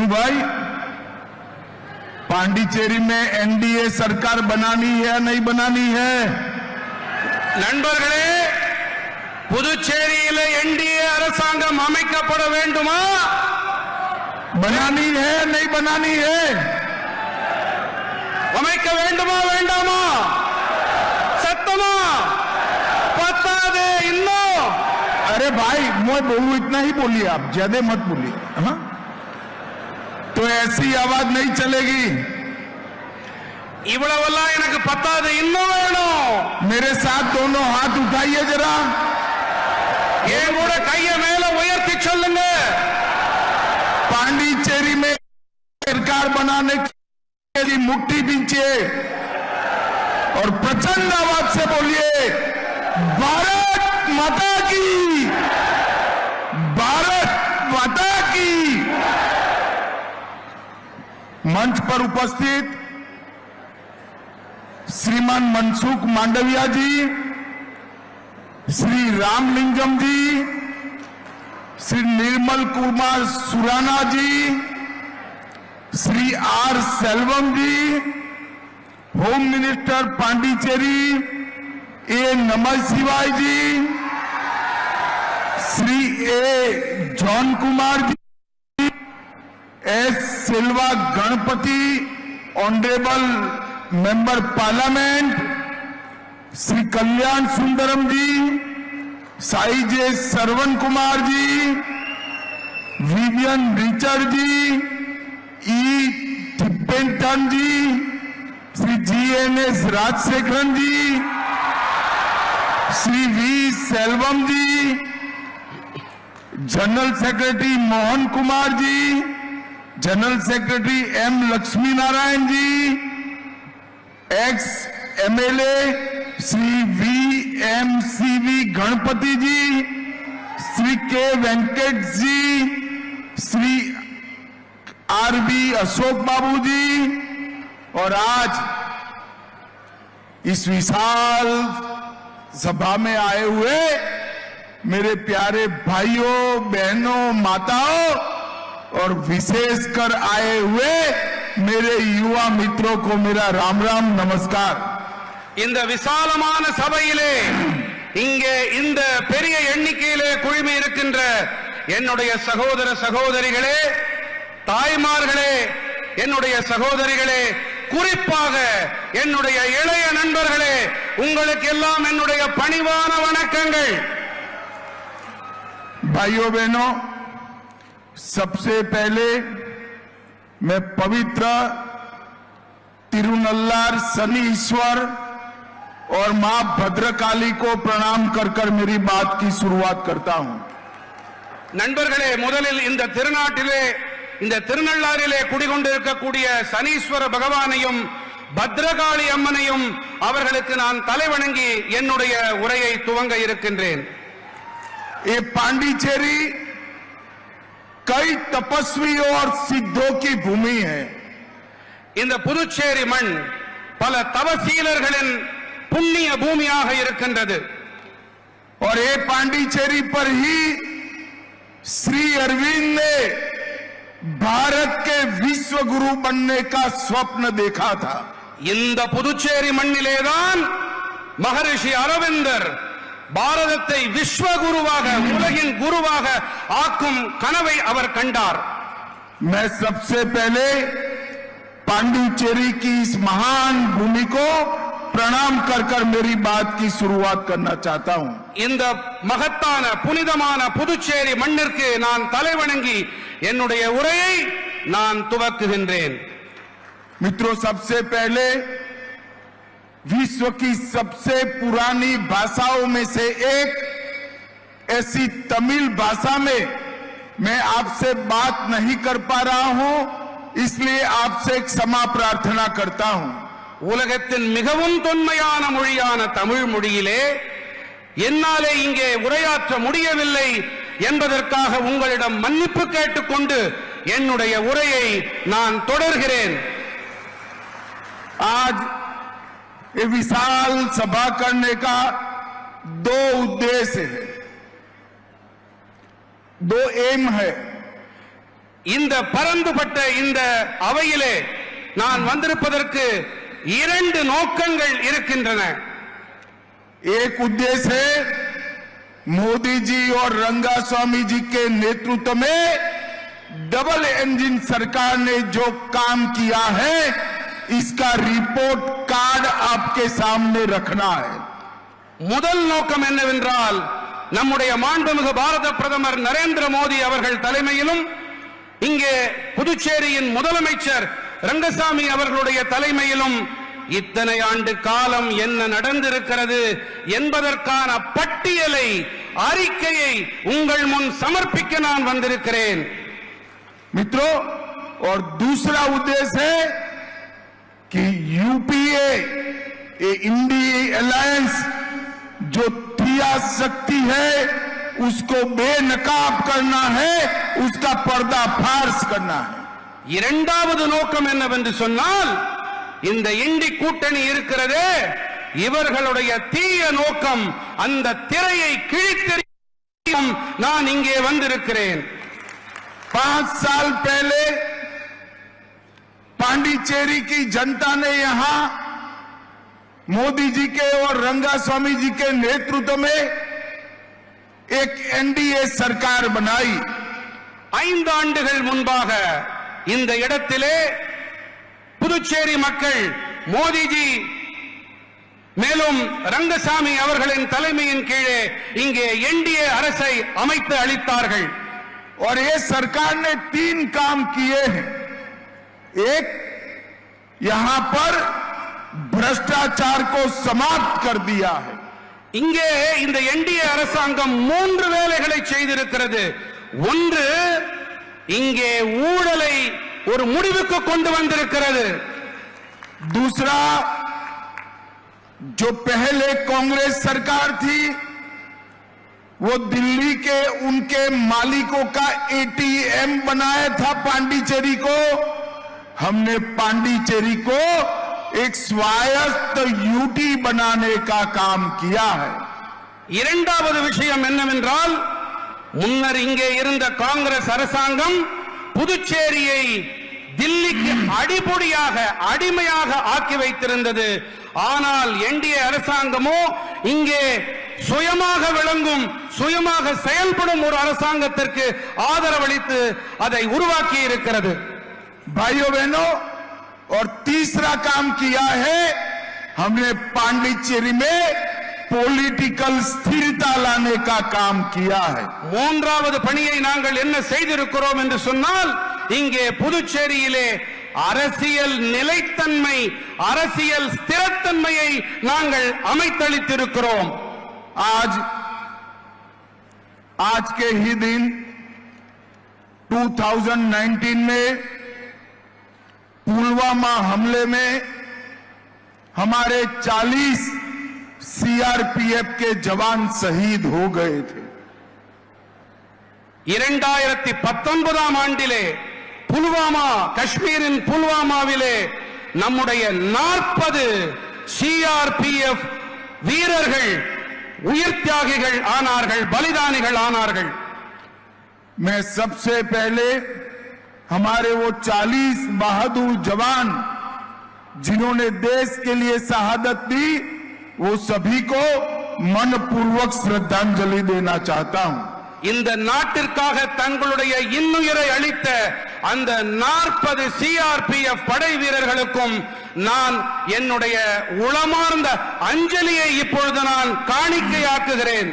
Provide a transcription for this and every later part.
क्यों भाई, पांडिचेरी में एनडीए सरकार बनानी है या नहीं बनानी है? நண்பர்களே, புதுச்சேரியில என்டிஏ அரசாங்கம் அமைக்கப்பட வேண்டுமா? बनानी है नहीं बनानी है? அமைக்க வேண்டுமா வேண்டாமா? சத்தமா பத்தாதே இன்னும். अरे भाई मैं बोलूं इतना ही बोलिए, आप ज्यादा मत बोलिए। हाँ, तो ऐसी आवाज नहीं चलेगी। இவ்வளவெல்லாம் எனக்கு பத்தாது, இன்னும் வேணும். मेरे साथ दोनों हाथ उठाइए जरा, என் கூட கையை மேல உயர்த்தி சொல்லுங்க. पांडिचेरी में सरकार बनाने के लिए मुट्ठी बींचिए और प्रचंड आवाज से बोलिए, भारत माता की, भारत माता की। मंच पर उपस्थित Shriman Mansukh Mandaviya ji, Shri Ramalingam ji, Shri Nirmal Kumar Surana ji, Shri R Selvam ji, home minister Pondicherry A Namah Shivaya ji, Shri A John Kumar ji, S Silva Ganapathy honourable member parliament, Shri Kalyana Sundaram ji, Sai J Saravana Kumar ji, Vivian Richard ji, E Thippendan ji, Shri GNS Rajasekaran ji, Shri V Selvam ji, general secretary Mohan Kumar ji, general secretary M Lakshmi Narayan ji, ex MLA Shri V M C V Ganapathy ji, Shri K Venkat ji, Shri R B Ashok Babu ji, और आज इस विशाल सभा में आए हुए मेरे प्यारे भाइयों बहनों माताओं और विशेषकर आए हुए मेरे युवा मित्रों को मेरा राम राम नमस्कार। இந்த விசாலமான சபையிலே இங்கே இந்த பெரிய எண்ணிக்கையிலே குழுமி இருக்கின்ற என்னுடைய சகோதர சகோதரிகளே, தாய்மார்களே, என்னுடைய சகோதரிகளே, குறிப்பாக என்னுடைய இளைய நண்பர்களே, உங்களுக்கு எல்லாம் என்னுடைய பணிவான வணக்கங்கள். भाइयों बहनों, सबसे पहले मैं पवित्र तिरुनल्लार शनि ईश्वर और मां भद्रकाली को प्रणाम कर कर मेरी बात की शुरुआत करता हूं। நண்பர்களே, முதலில் இந்த திருநாட்டிலே இந்த திருநள்ளாறிலே குடிகொண்டிருக்கக்கூடிய சனீஸ்வர பகவானையும் பத்ரகாளி அம்மனையும் அவர்களுக்கு நான் தலைவணங்கி என்னுடைய உரையை துவங்க இருக்கின்றேன். ये पांडिचेरी कई तपस्वियों और सिद्धों की भूमि है। இந்த புதுச்சேரி மண் பல தவசீலர்களின் புண்ணிய பூமியாக இருக்கின்றது. और ये पांडिचेरी पर ही श्री अरविंद ने भारत के विश्व गुरु बनने का स्वप्न देखा था। இந்த புதுச்சேரி மண்ணிலேதான் மகரிஷி அரவிந்தர் பாரதத்தை விஸ்வகுருவாக உலகின் குருவாக ஆக்கும் கனவை அவர் கண்டார். मैं सबसे पहले पांडिचेरी की इस महान भूमि को प्रणाम कर कर मेरी बात की शुरुआत करना चाहता हूं। இந்த மகத்தான புனிதமான புதுச்சேரி மண்ணிற்கு நான் தலைவணங்கி என்னுடைய உரையை நான் துவக்குகின்றேன். मित्रों, सबसे पहले विश्व की सबसे पुरानी भाषाओं में से एक ऐसी तमिल भाषा में मैं आपसे बात नहीं कर पा रहा हूं, इसलिए आपसे क्षमा प्रार्थना करता हूं। உலகத்தின் மிகவும் தொன்மையான மொழியான தமிழ் மொழியிலே என்னாலே இங்கே உரையாற்ற முடியவில்லை என்பதற்காக உங்களிடம் மன்னிப்பு கேட்டுக்கொண்டு என்னுடைய உரையை நான் தொடர்கிறேன். आज ये विशाल सभा करने का दो उद्देश्य है, दो एम है। இந்த பரந்துபட்ட இந்த அவையிலே நான் வந்திருப்பதற்கு இரண்டு நோக்கங்கள் இருக்கின்றன. एक उद्देश्य है मोदी जी और रंगास्वामी जी के नेतृत्व में डबल इंजन सरकार ने जो काम किया है इसका रिपोर्ट कार्ड आपके सामने रखना है. முதல் நோக்கம் என்னவென்றால் நம்முடைய மாண்புமிகு பாரத பிரதமர் நரேந்திர மோடி அவர்கள் தலைமையிலும் இங்கே புதுச்சேரியின் முதலமைச்சர் ரங்கசாமி அவர்களுடைய தலைமையிலும் இத்தனை ஆண்டு காலம் என்ன நடந்திருக்கிறது என்பதற்கான பட்டியலை அறிக்கையை உங்கள் முன் சமர்ப்பிக்க நான் வந்திருக்கிறேன். मित्रों, और दूसरा उद्देश्य है कि यूपीए इंडिया अलायंस जो थिया शक्ति है उसको बेनकाब करना है, उसका पर्दाफाश करना है. இரண்டாவது நோக்கம் என்னவென்று சொன்னால் இந்த இண்டி கூட்டணி இருக்கிறதே இவர்களுடைய தீய நோக்கம் அந்த திரையை கிழித்தெறியும் நான் இங்கே வந்திருக்கிறேன். 5 साल पहले पांडिचेरी की जनता ने यहां मोदी जी के और रंगास्वामी जी के नेतृत्व में एक एनडीए सरकार बनाई. 5 ஆண்டுகள் முன்பாக இந்த இடத்திலே புதுச்சேரி மக்கள் மோடிஜி மேலும் ரங்கசாமி அவர்களின் தலைமையின் கீழே இங்கே என்டிஏ அரசை அமைத்து அளித்தார்கள். और ये सरकार ने 3 काम किए हैं. एक, यहां पर भ्रष्टाचार को समाप्त कर दिया है. இங்கே இந்த என்டிஏ அரசாங்கம் 3 வேலைகளை செய்திருக்கிறது. ஒன்று, இங்கே ஊழலை ஒரு முடிவுக்கு கொண்டு வந்திருக்கிறது. दूसरा, जो पहले कांग्रेस सरकार थी वो दिल्ली के उनके मालिकों का एटीएम बनाया था पांडिचेरी को. हमने पांडिचेरी को एक स्वायत्त यूटी बनाने का काम किया है. இரண்டாவது விஷயம் என்னவென்றால் முன்னர் இங்கே இருந்த காங்கிரஸ் அரசாங்கம் புதுச்சேரியை தில்லிக்கு அடிப்பொடியாக அடிமையாக ஆக்கி வைத்திருந்தது. ஆனால் என்டிஏ அரசாங்கமோ இங்கே சுயமாக விளங்கும் சுயமாக செயல்படும் ஒரு அரசாங்கத்திற்கு ஆதரவளித்து அதை உருவாக்கி இருக்கிறது. भाइयों बहनों, और तीसरा काम किया है हमने पांडिचेरी में पॉलिटिकल स्थिरता लाने का काम किया है. மூன்றாவது பணியை நாங்கள் என்ன செய்திருக்கிறோம் என்று சொன்னால் இங்கே புதுச்சேரியிலே அரசியல் நிலைத்தன்மை அரசியல் ஸ்திரத்தன்மையை நாங்கள் அமைத்தளித்திருக்கிறோம். आज के ही दिन 2019 में पुलवामा हमले में हमारे 40 सीआरपीएफ के जवान शहीद हो गए थे. 2019 ஆண்டிலே புல்வாமா காஷ்மீரின் புல்வாமாவிலே நம்முடைய 40 சிஆர்பிஎஃப் வீரர்கள் உயிர் தியாகிகள் ஆனார்கள், பலிதானிகள் ஆனார்கள். मैं सबसे पहले हमारे वो 40 बहादुर जवान जिन्होंने देश के लिए शहादत दी वो सभी को मनपूर्वक श्रद्धांजलि देना चाहता हूं. இந்த நாட்டிற்காக தங்களுடைய இன்னுயிரை அளித்த அந்த 40 சிஆர்பிஎஃப் படை வீரர்களுக்கும் நான் என்னுடைய உளமார்ந்த அஞ்சலியை இப்பொழுது நான் காணிக்கையாக்குகிறேன்.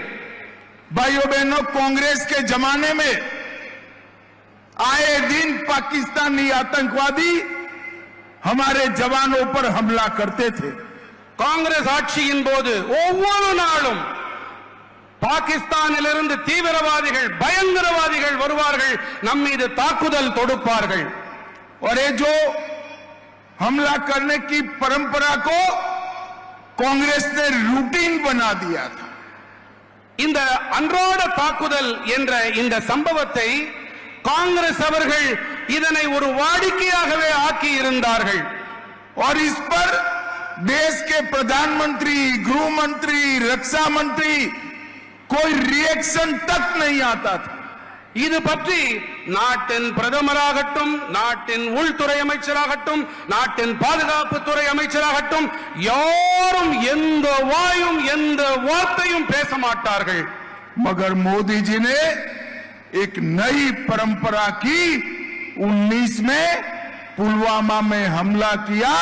भाइयों बहनों, कांग्रेस के जमाने में आए दिन पाकिस्तानी आतंकवादी हमारे जवानों पर हमला करते थे. காங்கிரஸ் ஆட்சியின் போது ஒவ்வொரு நாளும் பாகிஸ்தானிலிருந்து தீவிரவாதிகள் பயங்கரவாதிகள் வருவார்கள், நம் மீது தாக்குதல் தொடுப்பார்கள். और ये जो हमला करने की परंपरा को कांग्रेस ने रूटीन बना दिया था. இந்த அன்றாட தாக்குதல் என்ற இந்த சம்பவத்தை காங்கிரஸ் அவர்கள் இதனை ஒரு வாடிக்கையாகவே ஆக்கி இருந்தார்கள். और इस पर देश के प्रधानमंत्री, गृह मंत्री, रक्षा मंत्री कोई रिएक्शन तक नहीं आता था. இது பற்றி நாட்டின் பிரதமராகட்டும், நாட்டின் உள்துறை அமைச்சராகட்டும், நாட்டின் பாதுகாப்புத்துறை அமைச்சராகட்டும், யாரும் எந்த வாயும் எந்த வார்த்தையும் பேச மாட்டார்கள். मगर मोदी जी ने एक नई परंपरा की 19 में पुलवामा में हमला किया,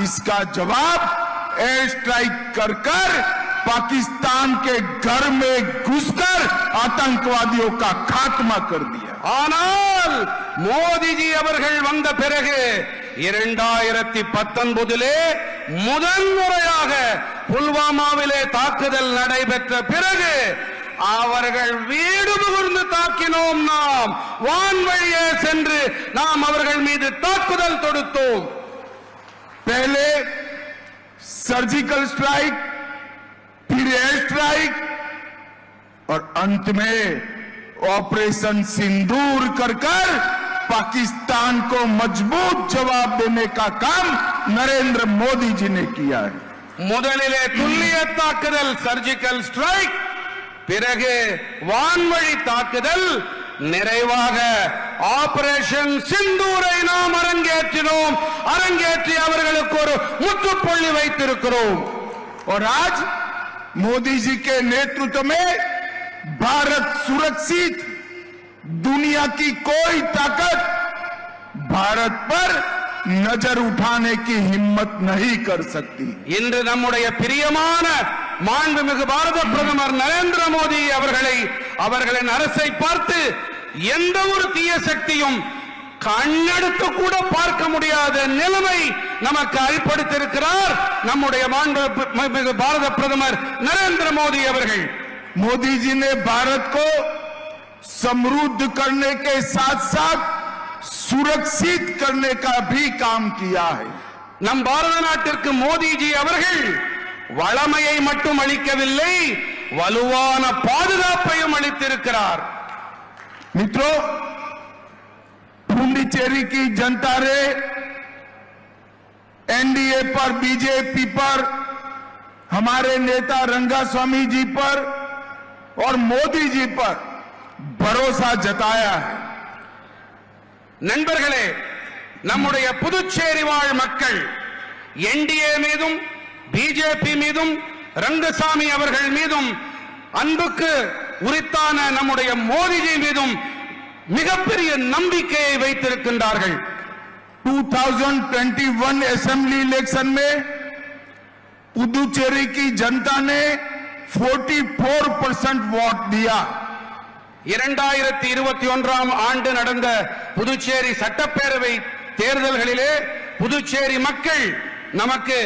इसका जवाब एयर स्ट्राइक कर कर पाकिस्तान के घर में घुसकर आतंकवादियों का खात्मा कर दिया. ஆனால் மோடிஜி அவர்கள் வந்த பிறகு 2019 முதன்முறையாக புல்வாமாவிலே தாக்குதல் நடைபெற்ற பிறகு அவர்கள் வீடு புகுந்து தாக்கினோம். நாம் வான்வழியே சென்று நாம் அவர்கள் மீது தாக்குதல் தொடுத்தோம். पहले सर्जिकल स्ट्राइक, फिर एयर स्ट्राइक और अंत में ऑपरेशन सिंदूर कर कर पाकिस्तान को मजबूत जवाब देने का काम नरेंद्र मोदी जी ने किया है. முதலிலே துல்லிய தாக்குதல் சர்ஜிக்கல் ஸ்ட்ரைக், பிறகு வான்வழி தாக்குதல், நிறைவாக ஆபரேஷன் சிந்தூரை நாம் அரங்கேற்றினோம். அரங்கேற்றி அவர்களுக்கு ஒரு முற்றுப்புள்ளி வைத்திருக்கிறோம். और आज मोदी जी के नेतृत्व में भारत सुरक्षित, दुनिया की कोई ताकत भारत पर नजर उठाने की हिम्मत नहीं कर सकती. இன்று நம்முடைய பிரியமான மாண்புமிகு பாரத பிரதமர் நரேந்திர மோடி அவர்களின் அரசை பார்த்து எந்த ஒரு தீய சக்தியும் கண்ணெடுத்து கூட பார்க்க முடியாத நிலைமை நமக்கு ஏற்படுத்தியிருக்கிறார் நம்முடைய மாண்புமிகு பாரத பிரதமர் நரேந்திர மோடி அவர்கள். मोदी जी ने भारत को समृद्ध करने के साथ साथ सुरक्षित करने का भी काम किया है. நம் பாரத நாட்டிற்கு மோடிஜி அவர்கள் வளமையை மட்டும் அளிக்கவில்லை, வலுவான பாதுகாப்பையும் அளித்திருக்கிறார். मित्रों, पुडुचेरी की जनता ने एनडीए पर, बीजेपी पर, हमारे नेता रंगास्वामी जी पर और मोदी जी पर भरोसा जताया है. நண்பர்களே, நம்முடைய புதுச்சேரி வாழ் மக்கள் என்டிஏ மீதும் பிஜேபி மீதும் ரங்கசாமி அவர்கள் மீதும் அன்புக்கு உரித்தான நம்முடைய மோடிஜி மீதும் மிகப்பெரிய நம்பிக்கையை வைத்திருக்கின்றார்கள். 2021 असेंबली इलेक्शन में पुडुचेरी की जनता ने 44% वोट दिया. 2021 ஆண்டு நடந்த புதுச்சேரி சட்டப்பேரவை தேர்தல்களிலே புதுச்சேரி மக்கள் நமக்கு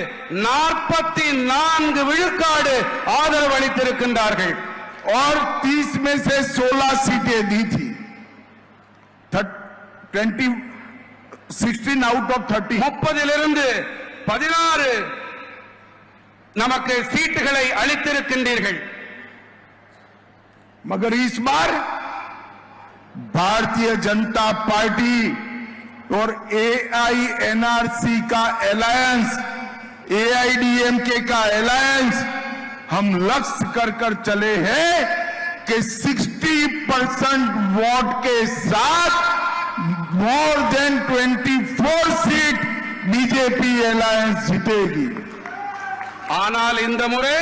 44 விழுக்காடு ஆதரவு அளித்திருக்கின்றார்கள். और 30 में से 16 सीटें दी थी. 16 आउट ऑफ 30. 30 16 நமக்கு சீட்டுகளை அளித்திருக்கின்றீர்கள். मगर इस बार भारतीय जनता पार्टी और एआईएनआरसी का अलायंस, एआईडीएमके का अलायंस हम लक्ष्य कर चले हैं कि 60% वोट के साथ more than 24 seat BJP alliance जीतेगी. ஆனால் இந்த முறை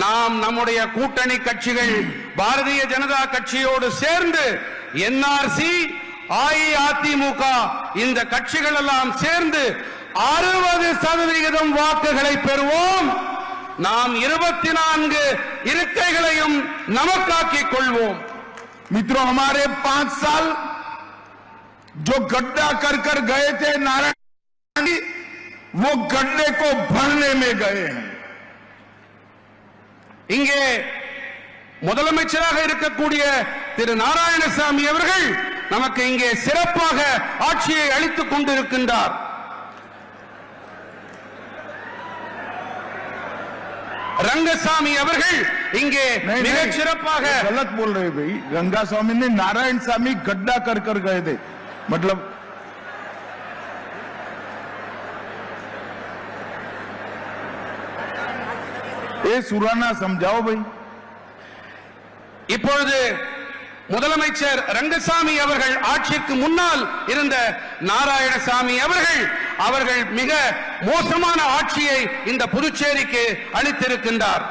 நாம் நம்முடைய கூட்டணி கட்சிகள் பாரதிய ஜனதா கட்சியோடு சேர்ந்து என்ஆர்சி, அஇஅதிமுக இந்த கட்சிகள் எல்லாம் சேர்ந்து 60% வாக்குகளை பெறுவோம். நாம் 24 இருக்கைகளையும் நமக்காக்கிக் கொள்வோம். मित्रों, हमारे 5 साल जो गड्ढा कर गए थे नारायण, वो गड्ढे को भरने में गए हैं. இங்கே முதலமைச்சராக இருக்கக்கூடிய திரு நாராயணசாமி அவர்கள் நமக்கு இங்கே சிறப்பாக ஆட்சியை அளித்துக் கொண்டிருக்கின்றார். रंगसामी அவர்கள் இங்கே மிகச் சிறப்பாக गलत बोल रहे भाई. रंगास्वामी ने नारायण स्वामी गड्ढा कर गए थे, मतलब ये सुराना समझाओ भाई. இப்பொழுது முதலமைச்சர் ரங்கசாமி அவர்கள் ஆட்சிக்கு முன்னால் இருந்த நாராயணசாமி அவர்கள் மிக மோசமான ஆட்சியை இந்த புதுச்சேரிக்கு அளித்திருக்கின்றார்.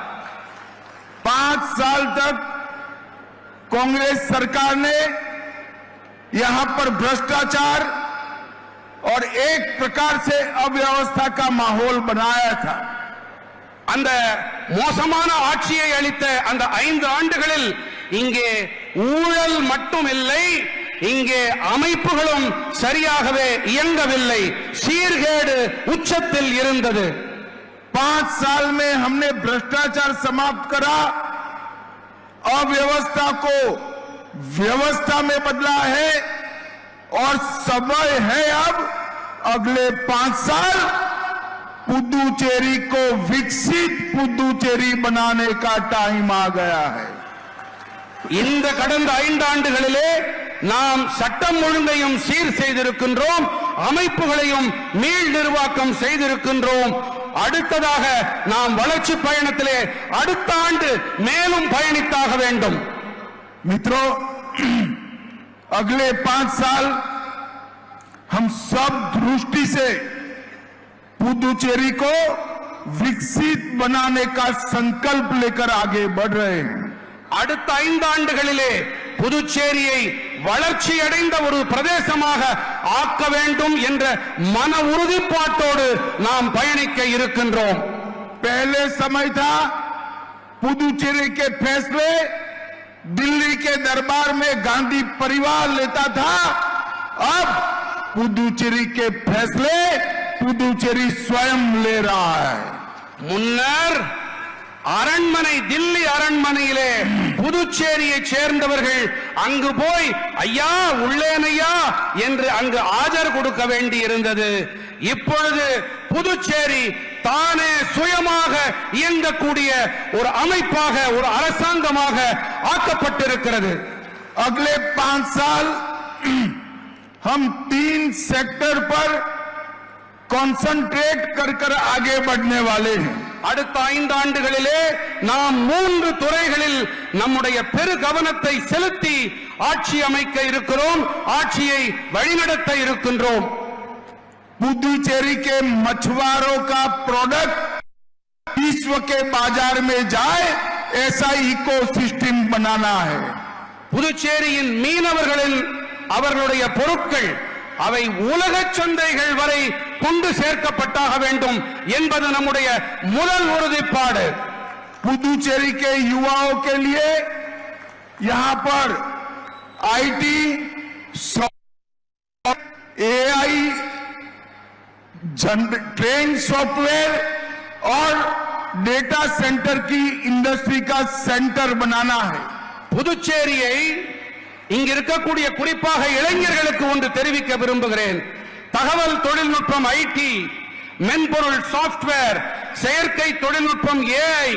5 साल तक कांग्रेस सरकार ने यहां पर भ्रष्टाचार और एक प्रकार से अव्यवस्था का माहौल बनाया था. அந்த மோசமான ஆட்சியை அளித்த அந்த 5 ஆண்டுகளில் இங்கே ஊழல் மட்டும் இல்லை, இங்கே அமைப்புகளும் சரியாகவே இயங்கவில்லை, சீர்கேடு உச்சத்தில் இருந்தது. 5 साल में हमने भ्रष्टाचार समाप्त करा, अव्यवस्था को व्यवस्था में बदला है और समय है अब अगले 5 साल पुदुचेरी को विकसित पुदुचेरी बनाने का टाइम आ गया है. இந்த கடந்த 5 ஆண்டுகளிலே நாம் சட்டம் ஒழுங்கையும் சீர் செய்திருக்கின்றோம், அமைப்புகளையும் மீள் நிர்வாகம் செய்திருக்கின்றோம். அடுத்ததாக நாம் வளர்ச்சி பயணத்திலே அடுத்த ஆண்டு மேலும் பயணித்தாக வேண்டும். मित्रों, अगले 5 साल हम सब दृष्टि से पुदुचेरी को विकसित बनाने का संकल्प लेकर आगे बढ़ रहे हैं. அடுத்த 5 ஆண்டுகளிலே புதுச்சேரியை வளர்ச்சி அடைந்த ஒரு பிரதேசமாக ஆக்க வேண்டும் என்ற மன உறுதிப்பாட்டோடு நாம் பயணிக்க இருக்கின்றோம். पहले समय था पुदुचेरी के फैसले दिल्ली के दरबार में गांधी परिवार लेता था. अब पुदुचेरी के फैसले पुदुचेरी स्वयं ले रहा है. முன்னர் அரண்மனை, தில்லி அரண்மனையிலே புதுச்சேரியை சேர்ந்தவர்கள் அங்கு போய் ஐயா உள்ளேனையா என்று அங்கு ஆஜர் கொடுக்க வேண்டி இருந்தது. இப்பொழுது புதுச்சேரி தானே சுயமாக இயங்கக்கூடிய ஒரு அமைப்பாக, ஒரு அரசாங்கமாக ஆக்கப்பட்டிருக்கிறது. अगले 5 साल हम 3 सेक्टर पर कॉन्सेंट्रेट कर आगे बढ़ने वाले हैं. அடுத்த 5 ஆண்டுகளிலே நாம் 3 துறைகளில் நம்முடைய பெரு கவனத்தை செலுத்தி ஆட்சி அமைக்க இருக்கிறோம், ஆட்சியை வழிநடத்த இருக்கின்றோம். पुदुचेरी के मछुआरों का प्रोडक्ट विश्व के बाजार में जाए, ऐसा इकोसिस्टम बनाना है. புதுச்சேரியின் மீனவர்களின் அவர்களுடைய பொருட்கள் அவை உலக சந்தைகள் வரை கொண்டு சேர்க்கப்பட்டாக வேண்டும் என்பது நம்முடைய முதல் உறுதிப்பாடு. पुदुचेरी के युवाओं के लिए यहां पर आईटी, एआई, ट्रेन सॉफ्टवेयर और डेटा सेंटर की इंडस्ट्री का सेंटर बनाना है. புதுச்சேரியை இங்க இருக்கக்கூடிய குறிப்பாக இளைஞர்களுக்கு ஒன்று தெரிவிக்க விரும்புகிறேன். தகவல் தொழில்நுட்பம் ஐடி, மென்பொருள் சாப்ட்வேர், செயற்கை தொழில்நுட்பம் ஏஐ,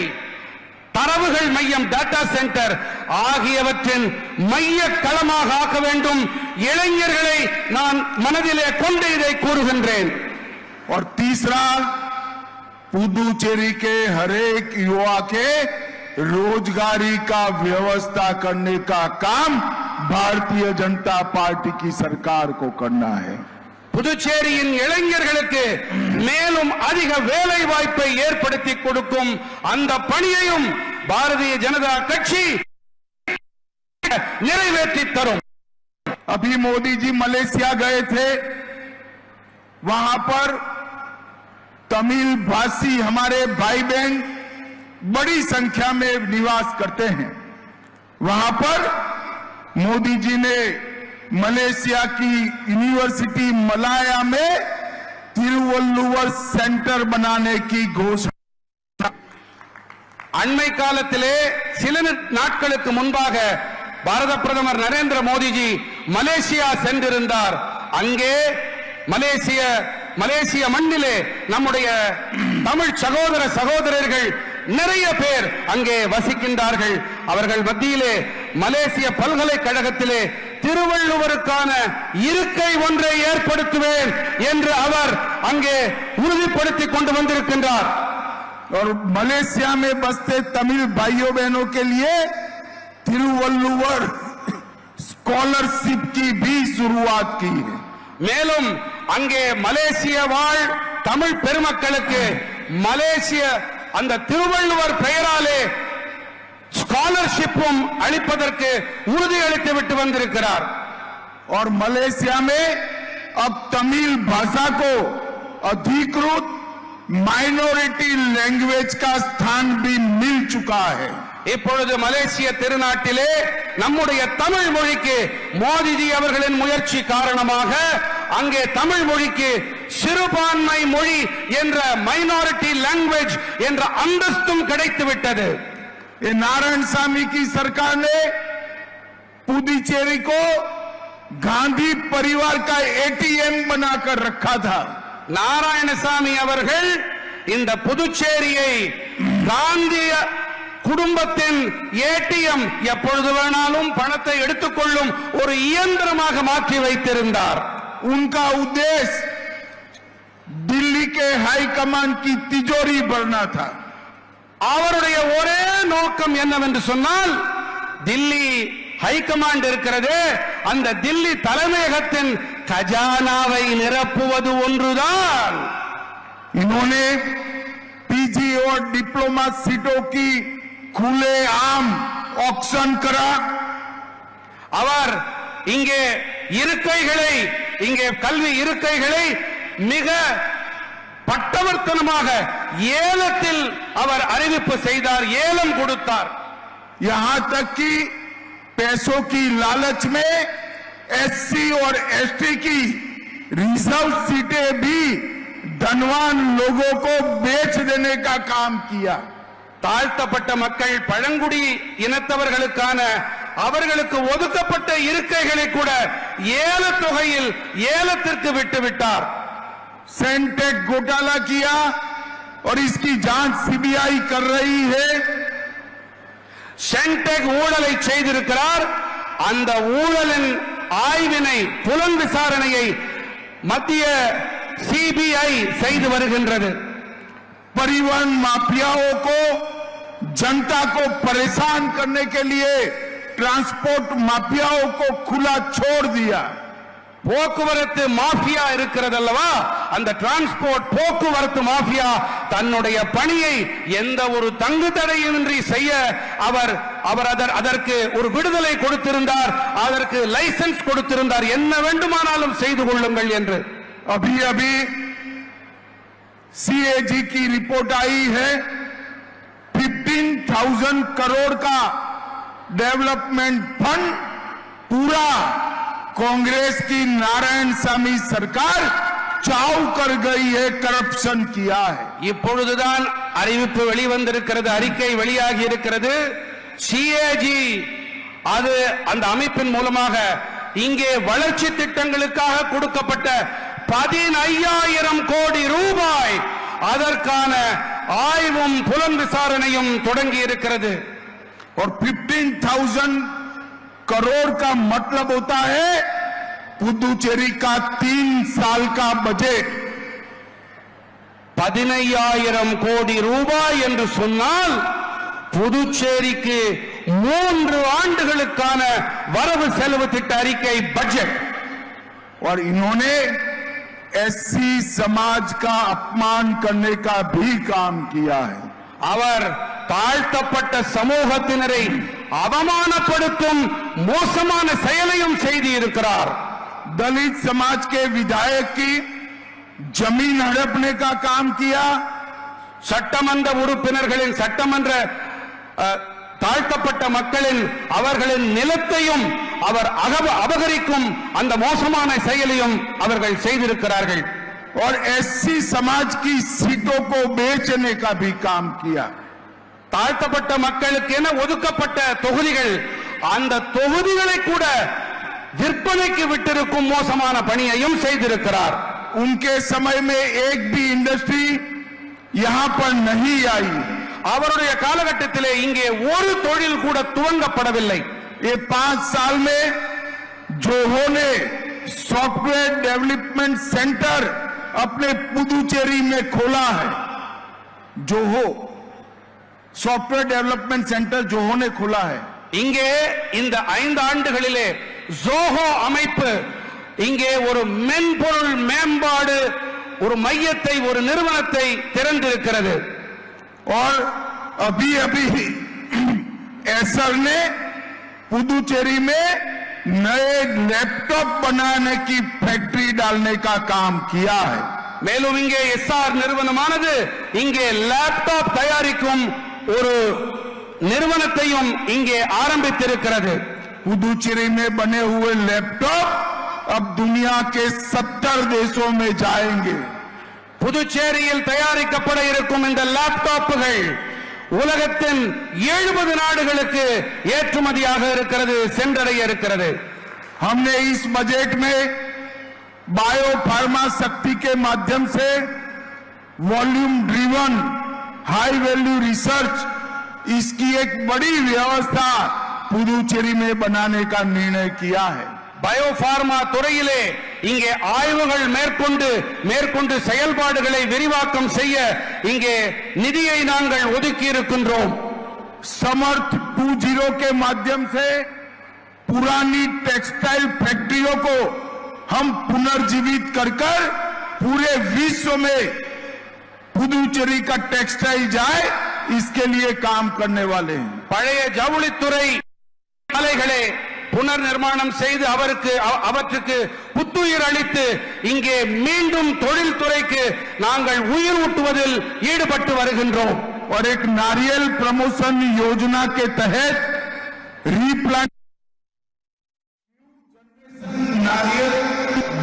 தரவுகள் மையம் டேட்டா சென்டர் ஆகியவற்றின் மைய களமாக ஆக்க வேண்டும். இளைஞர்களை நான் மனதிலே கொண்டு இதை கூறுகின்றேன். और तीसरा, पुदुचेरी के हर एक युवा के रोजगारी का व्यवस्था करने का काम भारतीय जनता पार्टी की सरकार को करना है. புதுச்சேரியின் இளைஞர்களுக்கு மேலும் அதிக வேலை வாய்ப்பை ஏற்படுத்தி கொடுக்கும் அந்த பணியையும் பாரதிய ஜனதா கட்சி நிறைவேற்றி தரும். अभी मोदी जी मलेशिया गए थे, वहां पर तमिल भाषी हमारे भाई बहन बड़ी संख्या में निवास करते हैं. वहां पर मोदी जी ने मलेशिया की यूनिवर्सिटी मलाया में तिरुवल्लुवर सेंटर बनाने की घोषणा. அண்மை காலத்திலே சில நாட்களுக்கு முன்பாக பாரத பிரதமர் நரேந்திர மோடிஜி மலேசியா சென்றிருந்தார். அங்கே மலேசிய மண்ணிலே நம்முடைய தமிழ் சகோதர சகோதரர்கள் நிறைய பேர் அங்கே வசிக்கின்றார்கள். அவர்கள் மத்தியிலே மலேசிய பல்கலைக்கழகத்திலே திருவள்ளுவருக்கான இருக்கை ஒன்றை ஏற்படுத்துவேன் என்று அவர் அங்கே உறுதிப்படுத்திக் கொண்டு வந்திருக்கின்றார். और मलेशिया में बसते तमिल भाइयों बहनों के लिए तिरुवल्लुवर स्कॉलरशिप की भी शुरुआत की है। மேலும் அங்கே மலேசிய வாழ் தமிழ் பெருமக்களுக்கு மலேசிய அந்த திருவள்ளுவர் பெயராலே ஸ்காலர்ஷிப்பும் அளிப்பதற்கு உறுதியளித்து விட்டு வந்திருக்கிறார். और मलेशिया में अब तमिल भाषा को अधिकृत माइनॉरिटी लैंग्वेज का स्थान भी मिल चुका है। இப்பொழுது மலேசிய திருநாட்டிலே நம்முடைய தமிழ் மொழிக்கு மோடிஜி அவர்களின் முயற்சி காரணமாக அங்கே தமிழ் மொழிக்கு சிறுபான்மை மொழி என்ற மைனாரிட்டி லாங்குவேஜ் என்ற அந்தஸ்தும் கிடைத்து விட்டது. ये नारायणसामी की सरकार ने पुडुचेरी को गांधी परिवार का एटीएम बनाकर रखा था। நாராயணசாமி அவர்கள் இந்த புதுச்சேரியை காந்திய குடும்பத்தின் ஏடிஎம் எப்பொழுது வேணாலும் பணத்தை எடுத்துக்கொள்ளும் ஒரு இயந்திரமாக மாற்றி வைத்திருந்தார். उनका उद्देश्य दिल्ली के हाई कमान की तिजोरी भरना था। அவருடைய ஒரே நோக்கம் என்னவென்று சொன்னால் தில்லி ஹைகமாண்ட் இருக்கிறது, அந்த தில்லி தலைமையகத்தின் கஜானாவை நிரப்புவது ஒன்றுதான். इन्होंने पीजी और डिप्लोमा सीटों की खुलेआम ऑक्शन करा। அவர் இங்கே இருக்கைகளை, இங்கே கல்வி இருக்கைகளை மிக பட்டவர்த்தனமாக ஏலத்தில் அவர் அறிவிப்பு செய்தார், ஏலம் கொடுத்தார். यहां तक कि पैसों की लालच में एससी और एसटी की रिजर्व सीटें भी धनवान लोगों को बेच देने का काम किया। தாழ்த்தப்பட்ட மக்கள் பழங்குடி இனத்தவர்களுக்கான அவர்களுக்கு ஒதுக்கப்பட்ட இருக்கைகளை கூட ஏல தொகையில் ஏலத்திற்கு விட்டுவிட்டார். सेंटेक घोटाला किया और इसकी जांच सीबीआई कर रही है। சென்டெக் ஊழலை செய்திருக்கிறார். அந்த ஊழலின் ஆய்வினை புலன் விசாரணையை மத்திய சிபிஐ செய்து வருகின்றது. परिवहन माफियाओं को जनता को परेशान करने के लिए ट्रांसपोर्ट माफियाओं को खुला छोड़ दिया। போக்குவரத்து மாஃபியா இருக்கிறது அல்லவா, அந்த டிரான்ஸ்போர்ட் போக்குவரத்து மாஃபியா தன்னுடைய பணியை எந்த ஒரு தங்கு தடையின்றி செய்ய அதற்கு ஒரு விடுதலை கொடுத்திருந்தார், அதற்கு லைசென்ஸ் கொடுத்திருந்தார், என்ன வேண்டுமானாலும் செய்து கொள்ளுங்கள் என்று. अभी अभी सीएजी की रिपोर्ट आई है, 15,000 करोड़ का डेवलपमेंट फंड पूरा कांग्रेस की नारायणसामी सरकार चाव कर गई है, करप्शन किया है। இப்பொழுதுதான் அறிவிப்பு வெளிவந்திருக்கிறது, அறிக்கை வெளியாகி இருக்கிறது. சிஏஜி அது அந்த அமைப்பின் மூலமாக இங்கே வளர்ச்சி திட்டங்களுக்காக கொடுக்கப்பட்ட 15,000 கோடி ரூபாய் அதற்கான ஆய்வும் புலன் விசாரணையும் தொடங்கி இருக்கிறது. और 15,000 करोड़ का मतलब होता है पुदुचेरी का 3 साल का बजट। 15,000 கோடி ரூபாய் என்று சொன்னால் புதுச்சேரிக்கு 3 ஆண்டுகளுக்கான வரவு செலவு திட்ட அறிக்கை பட்ஜெட். और इन्होंने एससी समाज का अपमान करने का भी काम किया है। அவர் தாழ்த்தப்பட்ட சமூகத்தினரை அவமானப்படுத்தும் மோசமான செயலையும் செய்து இருக்கிறார். दलित समाज के विधायक की जमीन हड़पने का काम किया। சட்டமன்ற உறுப்பினர்களின் சட்டமன்ற தாழ்த்தப்பட்ட மக்களின் அவர்களின் நிலத்தையும் அவர் அபகரிக்கும் அந்த மோசமான செயலையும் அவர்கள் செய்திருக்கிறார்கள். और एससी समाज की सीटों को बेचने का भी काम किया। தாழ்த்தப்பட்ட மக்களுக்கு என ஒதுக்கப்பட்ட தொகுதிகள், அந்த தொகுதிகளை கூட விற்பனைக்கு விட்டிருக்கும் மோசமான பணியையும் செய்திருக்கிறார். उनके समय में एक भी इंडस्ट्री यहां पर नहीं आई। அவருடைய காலகட்டத்திலே இங்கே ஒரு தொழில் கூட துவங்கப்படவில்லை. ये 5 साल में जोहो ने सॉफ्टवेयर डेवलपमेंट सेंटर अपने पुदुचेरी में खोला है। Zoho software development centre Zoho ने खोला है। இங்கே இந்த 5 ஆண்டுகளிலே ஜோஹோ அமைப்பு இங்கே ஒரு மென்பொருள் மேம்பாடு ஒரு மையத்தை ஒரு நிறுவனத்தை திறந்திருக்கிறது. और अभी अभी एसर ने पुदुचेरी में नए लैपटॉप बनाने की फैक्ट्री डालने का काम किया है. மேலும் இங்கே எஸ்ஆர் நிறுவனமானது இங்கே லேப்டாப் தயாரிக்கும் ஒரு நிறுவனத்தையும் இங்கே ஆரம்பித்திருக்கிறது. पुदुचेरी में बने हुए लैपटॉप अब दुनिया के 70 देशों में जाएंगे. புதுச்சேரியில் தயாரிக்கப்பட இருக்கும் இந்த லேப்டாப்புகள் உலகத்தின் 70 நாடுகளுக்கு ஏற்றுமதியாக இருக்கிறது, சென்றடைய இருக்கிறது. हमने इस बजट में बायो फार्मा शक्ति के माध्यम से volume driven high value research इसकी एक बड़ी व्यवस्था पुदुचेरी में बनाने का निर्णय किया है. பயோபார்மா துறையிலே இங்கே ஆய்வுகள் மேற்கொண்டு செயல்பாடுகளை விரிவாக்கம் செய்ய இங்கே நிதியை நாங்கள் ஒதுக்கி இருக்கின்றோம். समर्थ 2.0 के माध्यम से पुरानी टेक्सटाइल फैक्ट्रियों को हम पुनर्जीवित कर पूरे विश्व में पुदुचेरी का टेक्सटाइल जाए इसके लिए काम करने वाले हैं. பழைய ஜவுளித்துறை ஆலைகளை புனர் நிர்மாணம் செய்து அவற்றுக்கு புத்துயிர் அளித்து இங்கே மீண்டும் தொழில்துறைக்கு நாங்கள் உயிர் ஊட்டுவதில் ஈடுபட்டு வருகின்றோம். और एक नारियल प्रमोशन योजना के तहत रीप्लांट नारियल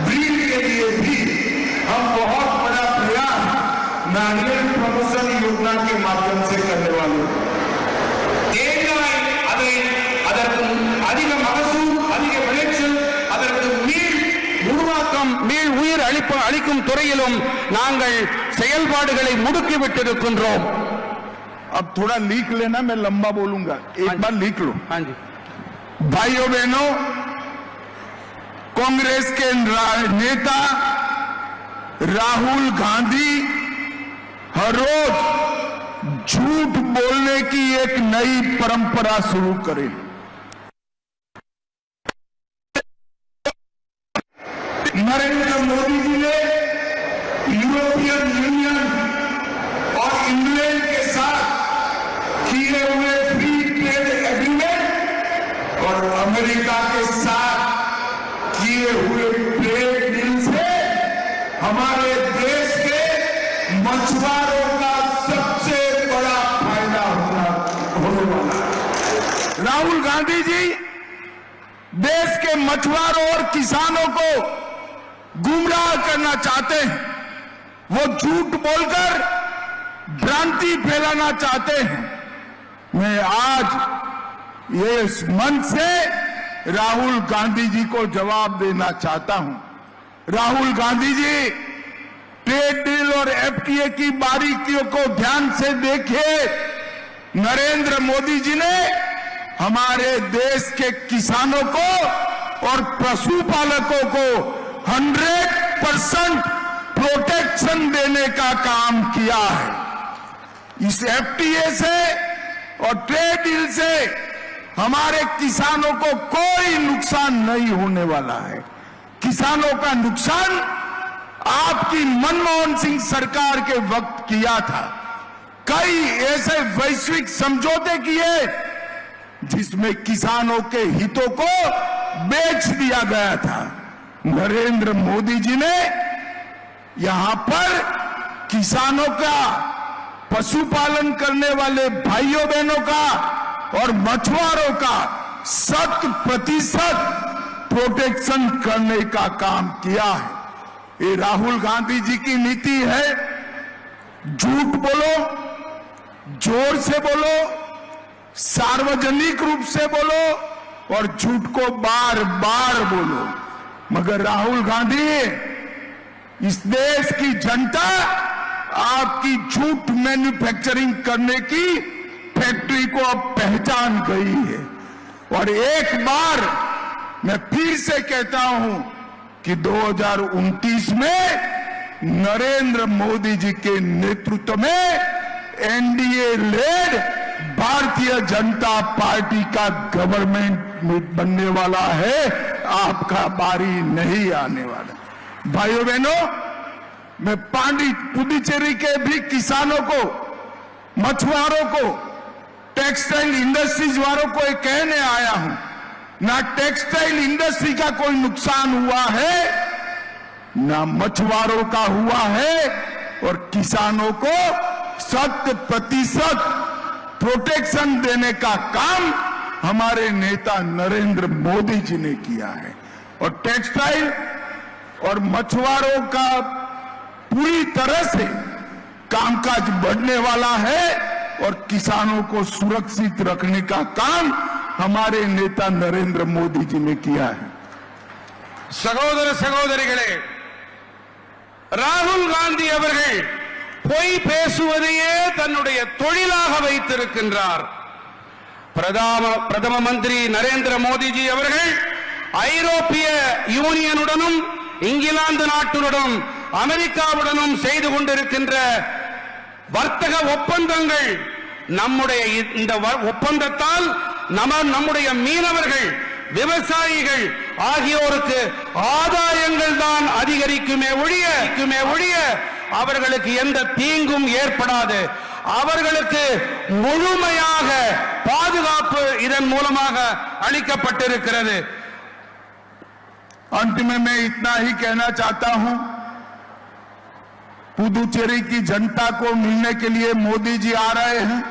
ब्रीड के लिए भी हम बहुत बड़ा प्रयास नारियल प्रमोशन योजना के माध्यम से करने वाले हैं. தேங்காய் அதற்கு அதிக மகசூல் அதிக விளைச்சல் அதற்கு மீள் உயிர் அளிக்கும் துறையிலும் நாங்கள் செயல்பாடுகளை முடுக்கிவிட்டிருக்கின்றோம். अब थोड़ा लिख लेना, मैं लंबा बोलूंगा, एक बार लिख लो. हाँ जी भाइयों बहनों, कांग्रेस के नेता राहुल गांधी हर रोज झूठ बोलने की एक नई परंपरा शुरू करें. नरेंद्र मोदी जी ने यूरोपियन यूनियन और इंग्लैंड के साथ किए हुए फ्री ट्रेड एग्रीमेंट और अमेरिका के साथ किए हुए ट्रेड डील से हमारे देश के मछुआरों का सबसे बड़ा फायदा होने वाला है. राहुल गांधी जी देश के मछुआरों और किसानों को गुमराह करना चाहते हैं. वो झूठ बोलकर भ्रांति फैलाना चाहते हैं. मैं आज ये मंच से राहुल गांधी जी को जवाब देना चाहता हूं. राहुल गांधी जी, ट्रेड डील और एफटीए की बारीकियों को ध्यान से देखिए. नरेंद्र मोदी जी ने हमारे देश के किसानों को और पशुपालकों को 100% प्रोटेक्शन देने का काम किया है. इस एफटीए से और ट्रेड डील से हमारे किसानों को कोई नुकसान नहीं होने वाला है. किसानों का नुकसान आपकी मनमोहन सिंह सरकार के वक्त किया था. कई ऐसे वैश्विक समझौते किए जिसमें किसानों के हितों को बेच दिया गया था. नरेंद्र मोदी जी ने यहां पर किसानों का, पशुपालन करने वाले भाइयों बहनों का और मछुआरों का 100% प्रोटेक्शन करने का काम किया है. ये राहुल गांधी जी की नीति है. झूठ बोलो, जोर से बोलो, सार्वजनिक रूप से बोलो और झूठ को बार बार बोलो. मगर राहुल गांधी, इस देश की जनता आपकी झूठ मैन्युफैक्चरिंग करने की फैक्ट्री को अब पहचान गई है. और एक बार मैं फिर से कहता हूं कि 2029 में नरेंद्र मोदी जी के नेतृत्व में NDA lead Bharatiya Janata party का गवर्नमेंट बनने वाला है. आपका बारी नहीं आने वाला। भाइयों बहनों, मैं पुडुचेरी के भी किसानों को, मछुआरों को, टेक्सटाइल इंडस्ट्रीज वालों को ये कहने आया हूं, ना टेक्सटाइल इंडस्ट्री का कोई नुकसान हुआ है, ना मछुआरों का हुआ है, और किसानों को 100% प्रोटेक्शन देने का काम हमारे नेता नरेंद्र मोदी जी ने किया है। और टेक्सटाइल और मछुआरों का पूरी तरह से कामकाज बढ़ने वाला है, और किसानों को सुरक्षित रखने का काम हमारे नेता नरेंद्र मोदी जी ने किया है। சகோதர சகோதரிகளே, ராகுல் காந்தி அவர்கள் பொய் பேசுவதையே தன்னுடைய தொழிலாக வைத்திருக்கின்றார். பிரதம மந்திரி நரேந்திர மோடிஜி அவர்கள் ஐரோப்பிய யூனியனுடனும் இங்கிலாந்து நாட்டுடனும் அமெரிக்காவுடனும் செய்து கொண்டிருக்கின்ற வர்த்தக ஒப்பந்தங்கள், நம்முடைய இந்த ஒப்பந்தத்தால் நம்முடைய மீனவர்கள், விவசாயிகள் ஆகியோருக்கு ஆதாயங்கள் தான் அதிகரிக்குமே ஒழிய அவர்களுக்கு எந்த தீங்கும் ஏற்படாது. அவர்களுக்கு முழுமையாக பாதுகாப்பு இதன் மூலமாக அளிக்கப்பட்டிருக்கிறது. अंत में मैं इतना ही कहना चाहता हूं, पुडुचेरी की जनता को मिलने के लिए मोदी जी आ रहे हैं।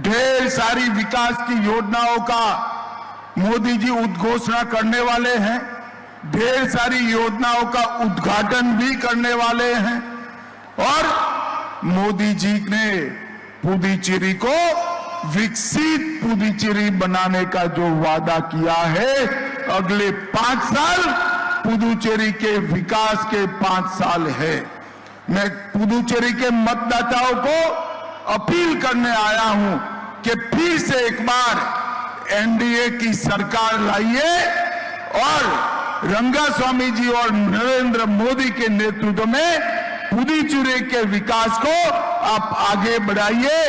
ढेर सारी विकास की योजनाओं का मोदी जी उद्घोषणा करने वाले हैं, ढेर सारी योजनाओं का उद्घाटन भी करने वाले हैं, और मोदी जी ने पुडुचेरी को विकसित पुडुचेरी बनाने का जो वादा किया है, अगले 5 साल पुडुचेरी के विकास के 5 साल है। मैं पुडुचेरी के मतदाताओं को अपील करने आया हूं कि फिर से एक बार एनडीए की सरकार लाइए, और रंगास्वामी जी और नरेंद्र मोदी के नेतृत्व में पुडुचेरी के विकास को आप आगे बढ़ाइए।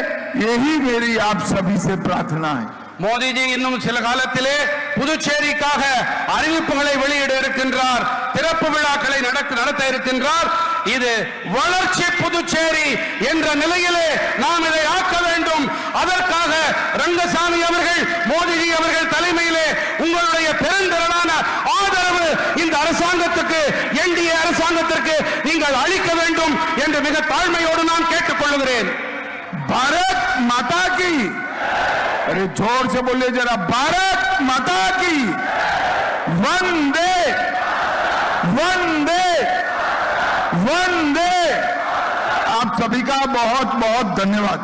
यही मेरी आप सभी से प्रार्थना है। மோடிஜி இன்னும் சில காலத்திலே புதுச்சேரிக்காக அறிவிப்புகளை வெளியிட இருக்கின்றார், திறப்பு விழாக்களை நடத்த இருக்கின்றார். இது வளர்ச்சி புதுச்சேரி என்ற நிலையிலே நாம் இதை ஆக்க வேண்டும். அதற்காக ரங்கசாமி அவர்கள், மோடிஜி அவர்கள் தலைமையிலே உங்களுடைய பெருந்திரளான ஆதரவு இந்த அரசாங்கத்துக்கு, என்டிஏ அரசாங்கத்திற்கு நீங்கள் அளிக்க வேண்டும் என்று மிக தாழ்மையோடு நான் கேட்டுக்கொள்கிறேன். भारत माता की, अरे जोर से बोलिए जरा, भारत माता की, वंदे वंदे वंदे। आप सभी का बहुत बहुत धन्यवाद।